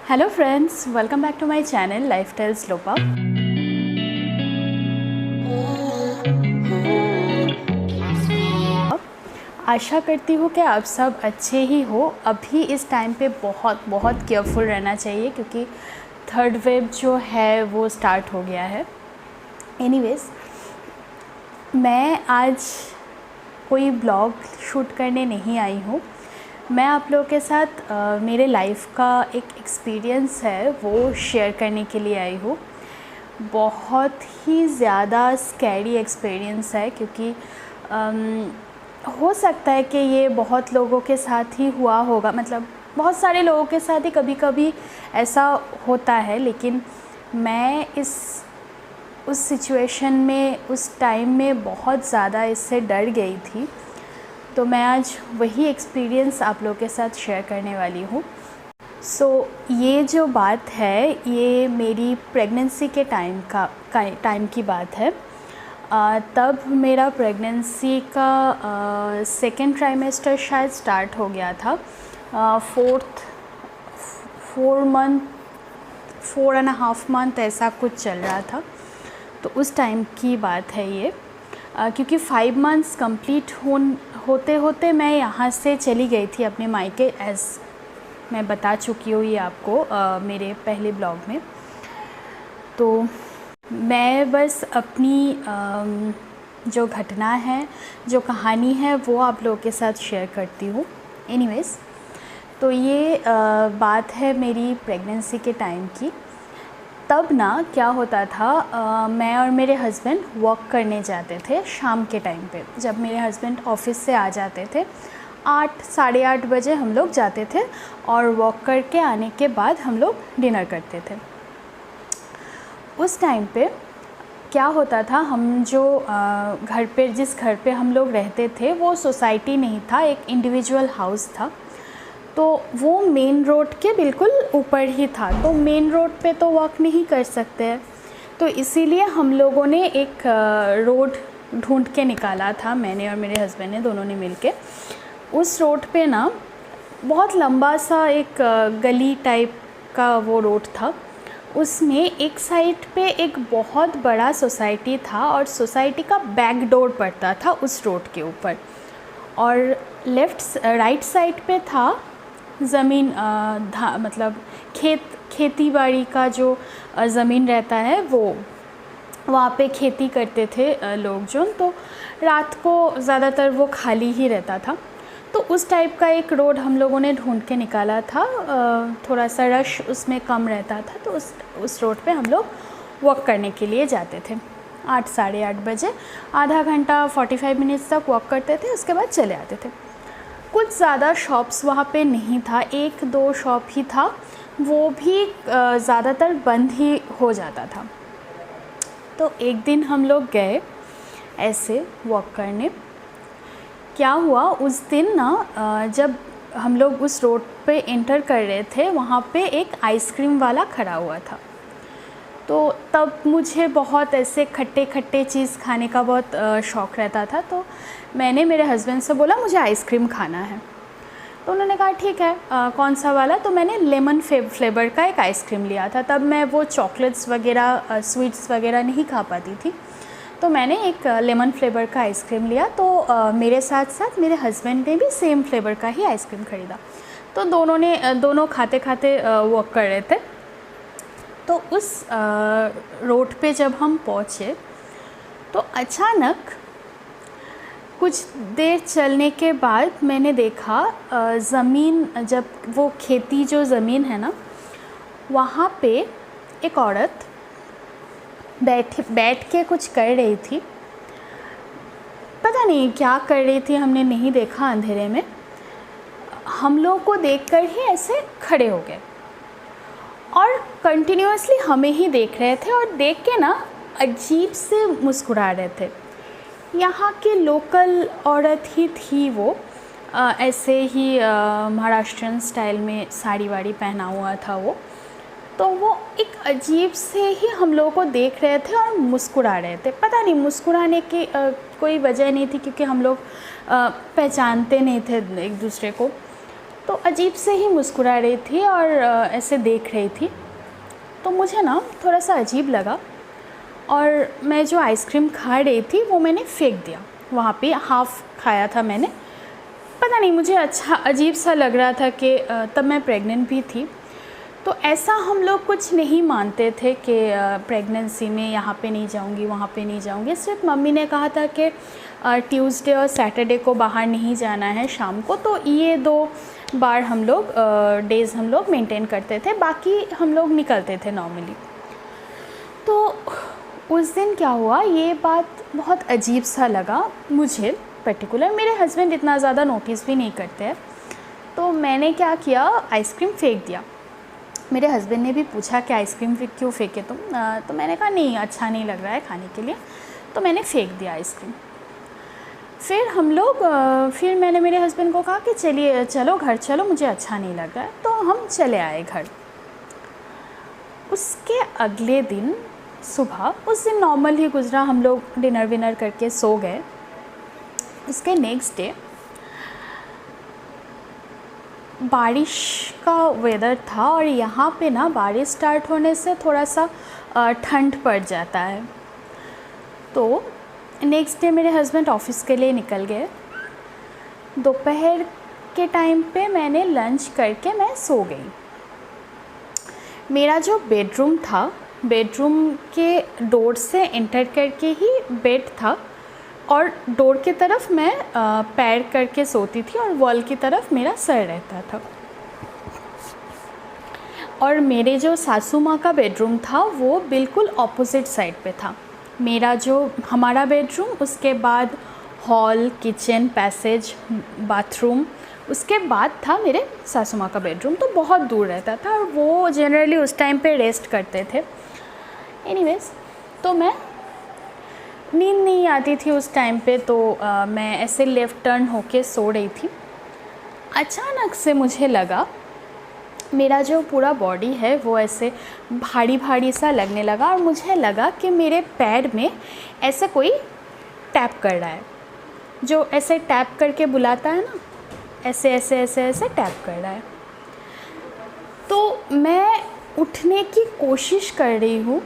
Hello friends, welcome back to my channel lifestyle स्लोपा। आशा करती हूँ कि आप सब अच्छे ही हो। अभी इस टाइम पे बहुत बहुत केयरफुल रहना चाहिए क्योंकि थर्ड वेव जो है वो स्टार्ट हो गया है। एनीवेज, मैं आज कोई ब्लॉग शूट करने नहीं आई हूँ। मैं आप लोगों के साथ मेरे लाइफ का एक एक्सपीरियंस है वो शेयर करने के लिए आई हूँ। बहुत ही ज़्यादा स्कैरी एक्सपीरियंस है क्योंकि हो सकता है कि ये बहुत लोगों के साथ ही हुआ होगा, मतलब बहुत सारे लोगों के साथ ही कभी कभी ऐसा होता है, लेकिन मैं उस सिचुएशन में उस टाइम में बहुत ज़्यादा इससे डर गई थी। तो मैं आज वही एक्सपीरियंस आप लोगों के साथ शेयर करने वाली हूँ। ये जो बात है ये मेरी प्रेगनेंसी के टाइम की बात है। तब मेरा प्रेगनेंसी का सेकेंड ट्राइमेस्टर शायद स्टार्ट हो गया था। 4.5 मंथ ऐसा कुछ चल रहा था। तो उस टाइम की बात है ये, क्योंकि 5 मंथ्स कंप्लीट होते होते मैं यहाँ से चली गई थी अपने मायके, एज़ मैं बता चुकी हूँ ये आपको मेरे पहले ब्लॉग में। तो मैं बस अपनी जो घटना है, जो कहानी है वो आप लोगों के साथ शेयर करती हूँ। एनीवेज़, तो ये बात है मेरी प्रेगनेंसी के टाइम की। तब ना क्या होता था, मैं और मेरे हस्बैंड वॉक करने जाते थे शाम के टाइम पे। जब मेरे हस्बैंड ऑफिस से आ जाते थे 8 साढ़े 8 बजे हम लोग जाते थे और वॉक करके आने के बाद हम लोग डिनर करते थे। उस टाइम पे क्या होता था, हम जो जिस घर पे हम लोग रहते थे वो सोसाइटी नहीं था, एक इंडिविजुअल हाउस था। तो वो मेन रोड के बिल्कुल ऊपर ही था, तो मेन रोड पे तो वॉक नहीं कर सकते हैं। तो इसीलिए हम लोगों ने एक रोड ढूंढ के निकाला था, मैंने और मेरे हस्बैंड ने दोनों ने मिलके। उस रोड पे ना बहुत लंबा सा एक गली टाइप का वो रोड था। उसमें एक साइड पे एक बहुत बड़ा सोसाइटी था और सोसाइटी का बैक डोर पड़ता था उस रोड के ऊपर, और राइट साइड पे था ज़मीन, मतलब खेती बाड़ी का जो ज़मीन रहता है वो, वहाँ पे खेती करते थे लोग जो। तो रात को ज़्यादातर वो खाली ही रहता था। तो उस टाइप का एक रोड हम लोगों ने ढूंढ के निकाला था, थोड़ा सा रश उसमें कम रहता था। तो उस रोड पे हम लोग वॉक करने के लिए जाते थे 8 साढ़े 8 बजे। आधा घंटा 45 मिनट्स तक वॉक करते थे, उसके बाद चले आते थे। कुछ ज़्यादा शॉप्स वहाँ पे नहीं था, 1-2 शॉप ही था, वो भी ज़्यादातर बंद ही हो जाता था। तो एक दिन हम लोग गए ऐसे वॉक करने। क्या हुआ उस दिन ना, जब हम लोग उस रोड पे एंटर कर रहे थे वहाँ पे एक आइसक्रीम वाला खड़ा हुआ था। तो तब मुझे बहुत ऐसे खट्टे खट्टे चीज़ खाने का बहुत शौक़ रहता था। तो मैंने मेरे हस्बैंड से बोला मुझे आइसक्रीम खाना है। तो उन्होंने कहा ठीक है, कौन सा वाला। तो मैंने लेमन फ्लेवर का एक आइसक्रीम लिया था। तब मैं वो चॉकलेट्स वगैरह स्वीट्स वगैरह नहीं खा पाती थी, तो मैंने एक लेमन फ्लेवर का आइसक्रीम लिया। तो मेरे साथ साथ मेरे हस्बैंड ने भी सेम फ्लेवर का ही आइसक्रीम ख़रीदा। तो दोनों खाते खाते वॉक कर रहे थे। तो उस रोड पे जब हम पहुँचे तो अचानक कुछ देर चलने के बाद मैंने देखा ज़मीन, जब वो खेती जो ज़मीन है ना, वहाँ पे एक औरत बैठ के कुछ कर रही थी। पता नहीं क्या कर रही थी, हमने नहीं देखा अंधेरे में। हम लोग को देखकर ही ऐसे खड़े हो गए और कंटिन्यूअसली हमें ही देख रहे थे, और देख के ना अजीब से मुस्कुरा रहे थे। यहाँ के लोकल औरत ही थी वो, ऐसे ही महाराष्ट्रियन स्टाइल में साड़ी वाड़ी पहना हुआ था वो। तो वो एक अजीब से ही हम लोगों को देख रहे थे और मुस्कुरा रहे थे। पता नहीं मुस्कुराने की कोई वजह नहीं थी क्योंकि हम लोग पहचानते नहीं थे एक दूसरे को। तो अजीब से ही मुस्कुरा रही थी और ऐसे देख रही थी। तो मुझे ना थोड़ा सा अजीब लगा और मैं जो आइसक्रीम खा रही थी वो मैंने फेंक दिया। वहाँ पे हाफ़ खाया था मैंने, पता नहीं मुझे अच्छा अजीब सा लग रहा था कि तब मैं प्रेग्नेंट भी थी। तो ऐसा हम लोग कुछ नहीं मानते थे कि प्रेगनेंसी में यहाँ पे नहीं जाऊँगी, वहाँ पे नहीं जाऊँगी। सिर्फ मम्मी ने कहा था कि ट्यूसडे और सैटरडे को बाहर नहीं जाना है शाम को। तो ये 2 बार हम लोग डेज़ हम लोग मेंटेन करते थे, बाकी हम लोग निकलते थे नॉर्मली। तो उस दिन क्या हुआ, ये बात बहुत अजीब सा लगा मुझे पर्टिकुलर। मेरे हस्बैंड इतना ज़्यादा नोटिस भी नहीं करते हैं। तो मैंने क्या किया, आइसक्रीम फेंक दिया। मेरे हस्बैंड ने भी पूछा कि आइसक्रीम क्यों फेंके तुम, तो मैंने कहा नहीं, अच्छा नहीं लग रहा है खाने के लिए, तो मैंने फेंक दिया आइसक्रीम। फिर हम लोग फिर मैंने मेरे हस्बैंड को कहा कि चलिए चलो घर चलो, मुझे अच्छा नहीं लग रहा है। तो हम चले आए घर। उसके अगले दिन सुबह, उस दिन नॉर्मल ही गुजरा, हम लोग डिनर विनर करके सो गए। उसके नेक्स्ट डे बारिश का वेदर था और यहाँ पे ना बारिश स्टार्ट होने से थोड़ा सा ठंड पड़ जाता है। तो नेक्स्ट डे मेरे हस्बैंड ऑफिस के लिए निकल गए। दोपहर के टाइम पे मैंने लंच करके मैं सो गई। मेरा जो बेडरूम था, बेडरूम के डोर से एंटर करके ही बेड था और डोर की तरफ मैं पैर करके सोती थी और वॉल की तरफ मेरा सर रहता था। और मेरे जो सासू माँ का बेडरूम था वो बिल्कुल ऑपोजिट साइड पे था। मेरा जो हमारा बेडरूम, उसके बाद हॉल, किचन, पैसेज, बाथरूम, उसके बाद था मेरे सासू माँ का बेडरूम। तो बहुत दूर रहता था और वो जनरली उस टाइम पे रेस्ट करते थे। एनीवेज, तो मैं नींद नहीं आती थी उस टाइम पे, तो मैं ऐसे लेफ़्ट टर्न होके सो रही थी। अचानक से मुझे लगा मेरा जो पूरा बॉडी है वो ऐसे भारी भारी सा लगने लगा और मुझे लगा कि मेरे पैर में ऐसे कोई टैप कर रहा है, जो ऐसे टैप करके बुलाता है ना, ऐसे ऐसे ऐसे ऐसे टैप कर रहा है। तो मैं उठने की कोशिश कर रही हूँ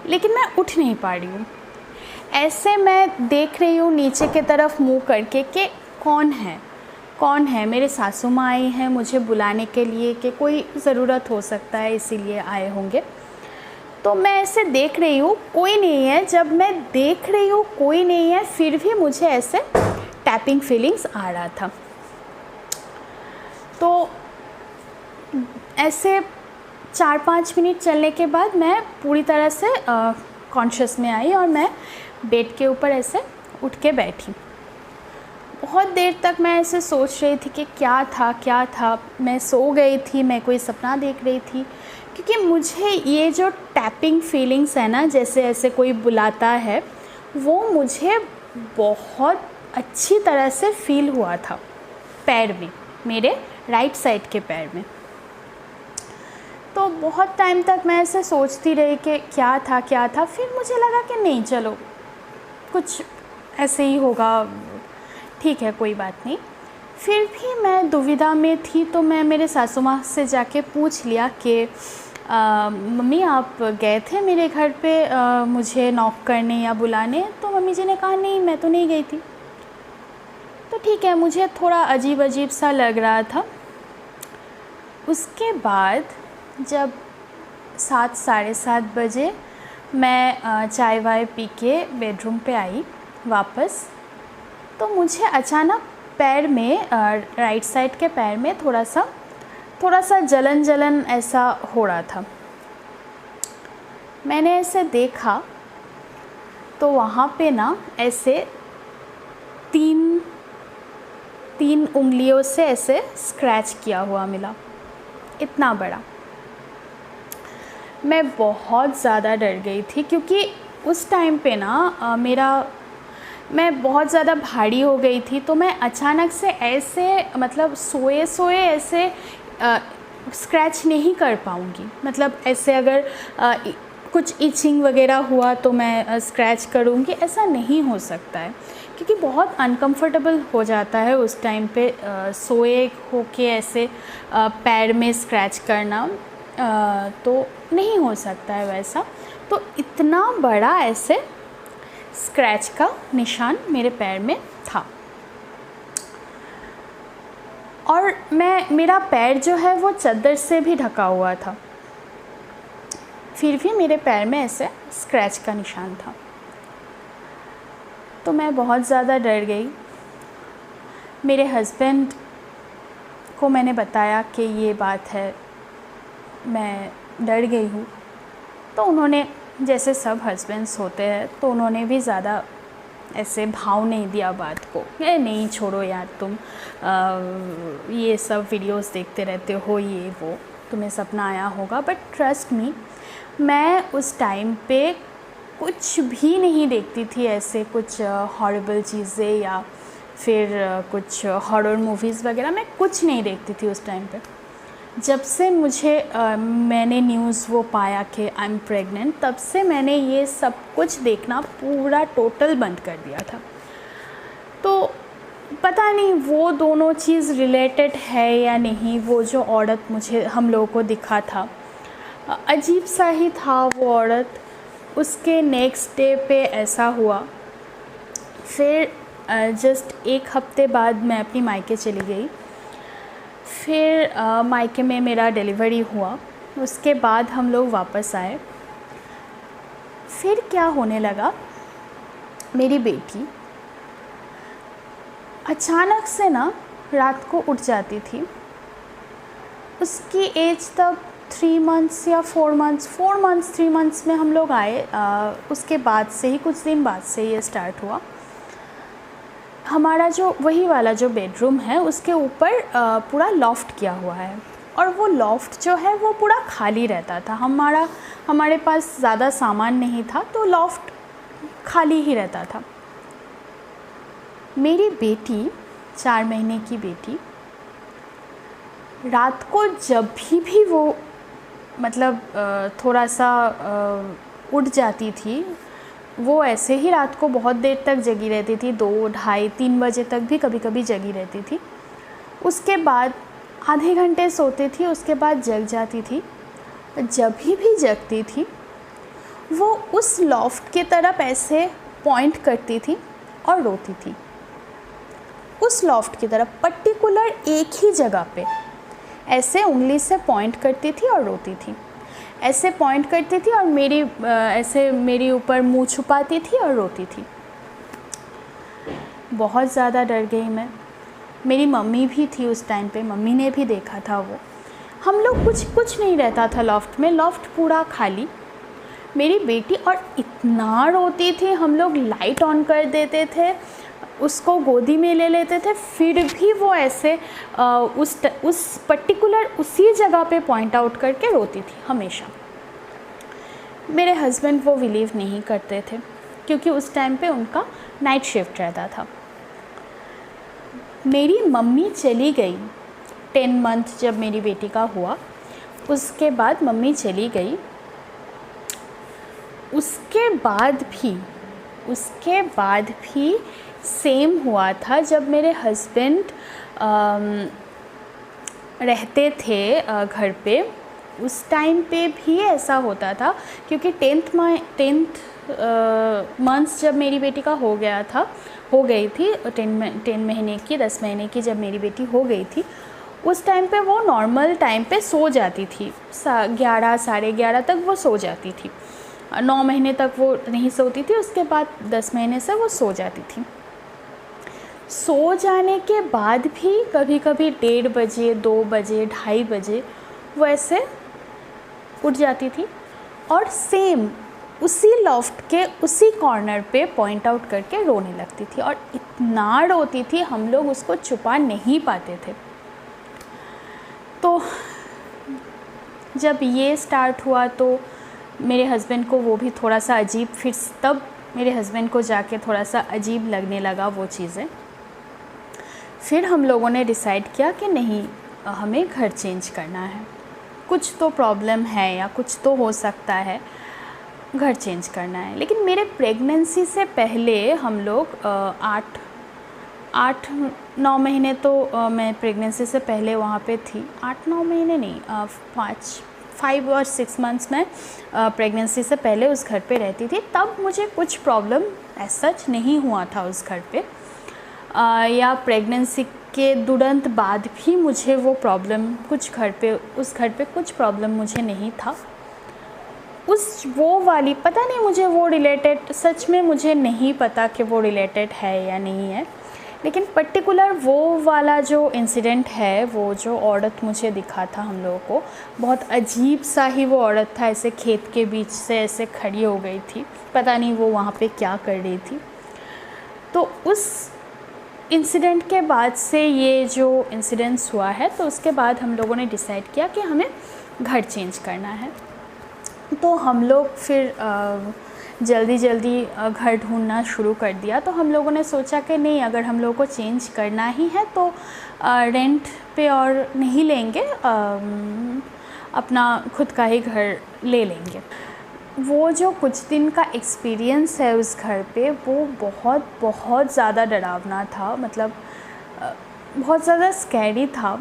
लेकिन मैं उठ नहीं पा रही हूँ। ऐसे मैं देख रही हूँ नीचे की तरफ मुँह करके कि कौन है। मेरे सासू माँ आई हैं मुझे बुलाने के लिए कि कोई ज़रूरत हो सकता है इसीलिए आए होंगे। तो मैं ऐसे देख रही हूँ, कोई नहीं है। जब मैं देख रही हूँ कोई नहीं है, फिर भी मुझे ऐसे टैपिंग फीलिंग्स आ रहा था। तो ऐसे 4-5 मिनट चलने के बाद मैं पूरी तरह से कॉन्शियस में आई और मैं बेड के ऊपर ऐसे उठ के बैठी। बहुत देर तक मैं ऐसे सोच रही थी कि क्या था। मैं सो गई थी, मैं कोई सपना देख रही थी, क्योंकि मुझे ये जो टैपिंग फीलिंग्स है ना, जैसे ऐसे कोई बुलाता है, वो मुझे बहुत अच्छी तरह से फील हुआ था पैर में, मेरे राइट साइड के पैर में। तो बहुत टाइम तक मैं ऐसे सोचती रही कि क्या था। फिर मुझे लगा कि नहीं, चलो कुछ ऐसे ही होगा, ठीक है, कोई बात नहीं। फिर भी मैं दुविधा में थी, तो मैं मेरे सासू माँ से जाके पूछ लिया कि मम्मी आप गए थे मेरे घर पे मुझे नॉक करने या बुलाने? तो मम्मी जी ने कहा नहीं, मैं तो नहीं गई थी। तो ठीक है, मुझे थोड़ा अजीब सा लग रहा था। उसके बाद जब 7 साढ़े 7 बजे मैं चाय वाय पी के बेडरूम पे आई वापस, तो मुझे अचानक पैर में राइट साइड के पैर में थोड़ा सा जलन ऐसा हो रहा था। मैंने ऐसे देखा तो वहाँ पे ना ऐसे तीन उंगलियों से ऐसे स्क्रैच किया हुआ मिला, इतना बड़ा। मैं बहुत ज़्यादा डर गई थी, क्योंकि उस टाइम पे ना मैं बहुत ज़्यादा भारी हो गई थी। तो मैं अचानक से ऐसे मतलब सोए ऐसे स्क्रैच नहीं कर पाऊँगी। मतलब ऐसे अगर कुछ इचिंग वगैरह हुआ तो मैं स्क्रैच करूँगी, ऐसा नहीं हो सकता है, क्योंकि बहुत अनकंफर्टेबल हो जाता है उस टाइम पे सोए होके ऐसे पैर में स्क्रैच करना, तो नहीं हो सकता है वैसा। तो इतना बड़ा ऐसे स्क्रैच का निशान मेरे पैर में था, और मेरा पैर जो है वो चादर से भी ढका हुआ था, फिर भी मेरे पैर में ऐसे स्क्रैच का निशान था। तो मैं बहुत ज़्यादा डर गई। मेरे हस्बैंड को मैंने बताया कि ये बात है, मैं डर गई हूँ। तो उन्होंने, जैसे सब हस्बैंड्स होते हैं, तो उन्होंने भी ज़्यादा ऐसे भाव नहीं दिया बात को। नहीं छोड़ो यार, तुम ये सब वीडियोस देखते रहते हो, ये वो, तुम्हें सपना आया होगा। बट ट्रस्ट मी, मैं उस टाइम पे कुछ भी नहीं देखती थी ऐसे कुछ हॉरिबल चीज़ें या फिर कुछ हॉरर मूवीज़ वगैरह, मैं कुछ नहीं देखती थी उस टाइम पे। जब से मैंने न्यूज़ वो पाया कि आई एम प्रेग्नेंट, तब से मैंने ये सब कुछ देखना पूरा टोटल बंद कर दिया था। तो पता नहीं वो दोनों चीज़ रिलेटेड है या नहीं। वो जो औरत हम लोगों को दिखा था, अजीब सा ही था वो औरत। उसके नेक्स्ट डे पे ऐसा हुआ। फिर जस्ट एक हफ्ते बाद मैं अपनी मायके चली गई। फिर मायके में मेरा डिलीवरी हुआ। उसके बाद हम लोग वापस आए। फिर क्या होने लगा, मेरी बेटी अचानक से ना रात को उठ जाती थी। उसकी एज तब 3 मंथ्स या 4 मंथ्स 3 मंथ्स में हम लोग आए। उसके बाद से ही, कुछ दिन बाद से ये स्टार्ट हुआ। हमारा जो वही वाला जो बेडरूम है, उसके ऊपर पूरा लॉफ्ट किया हुआ है, और वो लॉफ्ट जो है वो पूरा खाली रहता था। हमारे पास ज़्यादा सामान नहीं था, तो लॉफ्ट खाली ही रहता था। मेरी बेटी, 4 महीने की बेटी, रात को जब भी वो मतलब थोड़ा सा उठ जाती थी, वो ऐसे ही रात को बहुत देर तक जगी रहती थी। 2, ढाई, 3 बजे तक भी कभी कभी जगी रहती थी। उसके बाद आधे घंटे सोती थी, उसके बाद जग जाती थी। जब भी जगती थी, वो उस लॉफ्ट की तरफ ऐसे पॉइंट करती थी और रोती थी। उस लॉफ्ट की तरफ पर्टिकुलर एक ही जगह पे ऐसे उंगली से पॉइंट करती थी और रोती थी। ऐसे पॉइंट करती थी और ऐसे मेरे ऊपर मुंह छुपाती थी और रोती थी। बहुत ज़्यादा डर गई मैं। मेरी मम्मी भी थी उस टाइम पे, मम्मी ने भी देखा था वो। हम लोग कुछ नहीं रहता था लॉफ्ट में, लॉफ्ट पूरा खाली। मेरी बेटी और इतना रोती थी, हम लोग लाइट ऑन कर देते थे, उसको गोदी में ले लेते थे, फिर भी वो ऐसे उस पर्टिकुलर उसी जगह पे पॉइंट आउट करके रोती थी हमेशा। मेरे हस्बैंड वो बिलीव नहीं करते थे, क्योंकि उस टाइम पे उनका नाइट शिफ्ट रहता था। मेरी मम्मी चली गई 10 मंथ जब मेरी बेटी का हुआ, उसके बाद मम्मी चली गई। उसके बाद भी सेम हुआ था। जब मेरे हस्बैंड रहते थे घर पे, उस टाइम पे भी ऐसा होता था, क्योंकि 10th मंथ्स जब मेरी बेटी का हो गई थी 10 महीने की, 10 महीने की जब मेरी बेटी हो गई थी, उस टाइम पे वो नॉर्मल टाइम पे सो जाती थी। 11, साढ़े 11 तक वो सो जाती थी। 9 महीने तक वो नहीं सोती थी, उसके बाद 10 महीने से वो सो जाती थी। सो जाने के बाद भी कभी कभी 1:30 बजे, 2 बजे, 2:30 बजे वो ऐसे उठ जाती थी, और सेम उसी लॉफ्ट के उसी कॉर्नर पे पॉइंट आउट करके रोने लगती थी। और इतना रोती थी, हम लोग उसको छुपा नहीं पाते थे। तो जब ये स्टार्ट हुआ तो मेरे हस्बैंड को वो भी थोड़ा सा अजीब, फिर तब मेरे हस्बैंड को जाके थोड़ा सा अजीब लगने लगा वो चीज़ें। फिर हम लोगों ने डिसाइड किया कि नहीं, हमें घर चेंज करना है, कुछ तो प्रॉब्लम है या कुछ तो हो सकता है। घर चेंज करना है। लेकिन मेरे प्रेगनेंसी से पहले हम लोग 8-9 महीने तो मैं प्रेगनेंसी से पहले वहाँ पे थी। 8-9 महीने नहीं, 5 और 6 मंथ्स में प्रेगनेंसी से पहले उस घर पे रहती थी। तब मुझे कुछ प्रॉब्लम ऐसा सच नहीं हुआ था उस घर पे, या प्रेगनेंसी के तुरंत बाद भी मुझे वो प्रॉब्लम उस घर पे कुछ प्रॉब्लम मुझे नहीं था। वो वाली पता नहीं मुझे वो रिलेटेड, सच में मुझे नहीं पता कि वो रिलेटेड है या नहीं है। लेकिन पर्टिकुलर वो वाला जो इंसिडेंट है, वो जो औरत मुझे दिखा था हम लोगों को, बहुत अजीब सा ही वो औरत था। ऐसे खेत के बीच से ऐसे खड़ी हो गई थी, पता नहीं वो वहाँ पे क्या कर रही थी। तो उस इंसिडेंट के बाद से ये जो इंसिडेंट्स हुआ है, तो उसके बाद हम लोगों ने डिसाइड किया कि हमें घर चेंज करना है। तो हम लोग फिर जल्दी घर ढूंढना शुरू कर दिया। तो हम लोगों ने सोचा कि नहीं, अगर हम लोगों को चेंज करना ही है तो रेंट पे और नहीं लेंगे, अपना खुद का ही घर ले लेंगे। वो जो कुछ दिन का एक्सपीरियंस है उस घर पे, वो बहुत ज़्यादा डरावना था। मतलब बहुत ज़्यादा स्कैरी था।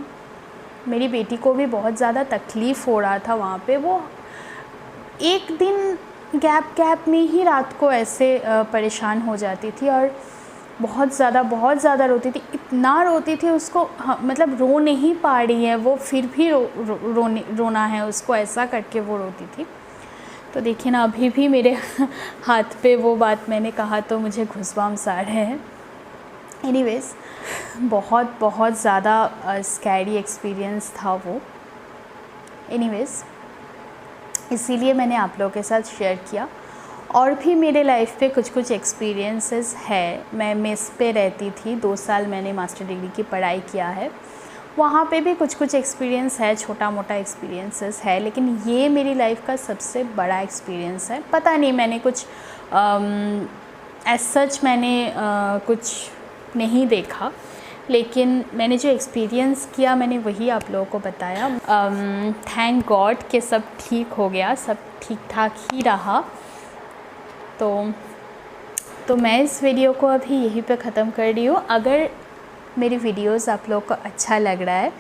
मेरी बेटी को भी बहुत ज़्यादा तकलीफ़ हो रहा था वहाँ पे। वो एक दिन गैप में ही रात को ऐसे परेशान हो जाती थी और बहुत ज़्यादा रोती थी। इतना रोती थी उसको, मतलब रो नहीं पा रही है वो, फिर भी रोना है उसको, ऐसा करके वो रोती थी। तो देखिए ना, अभी भी मेरे हाथ पे वो बात मैंने कहा तो मुझे घुसवाम्स आ रहे हैं। एनीवेज़, बहुत ज़्यादा स्कैरी एक्सपीरियंस था वो। एनीवेज़, इसीलिए मैंने आप लोगों के साथ शेयर किया। और भी मेरे लाइफ पे कुछ एक्सपीरियंसेस है। मैं मेस पे रहती थी, 2 साल मैंने मास्टर डिग्री की पढ़ाई किया है। वहाँ पे भी कुछ एक्सपीरियंस है, छोटा मोटा एक्सपीरियंसेस है। लेकिन ये मेरी लाइफ का सबसे बड़ा एक्सपीरियंस है। पता नहीं, मैंने कुछ एज सच मैंने कुछ नहीं देखा, लेकिन मैंने जो एक्सपीरियंस किया मैंने वही आप लोगों को बताया। थैंक गॉड कि सब ठीक हो गया, सब ठीक ठाक ही रहा। तो मैं इस वीडियो को अभी यहीं पे ख़त्म कर रही हूँ। अगर मेरी वीडियोस आप लोगों को अच्छा लग रहा है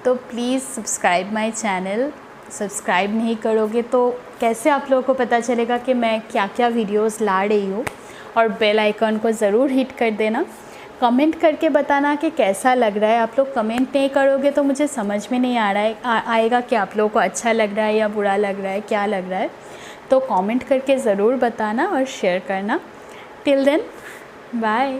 तो please subscribe my channel. Subscribe नहीं करोगे तो कैसे आप लोगों को पता चलेगा कि मैं क्या क्या वीडियोस ला रही हूँ। और बेल आइकन को ज़रूर हिट कर देना। कमेंट करके बताना कि कैसा लग रहा है। आप लोग कमेंट नहीं करोगे तो मुझे समझ में नहीं आ रहा है आएगा कि आप लोगों को अच्छा लग रहा है या बुरा लग रहा है, क्या लग रहा है। तो कमेंट करके ज़रूर बताना और शेयर करना। Till then, bye.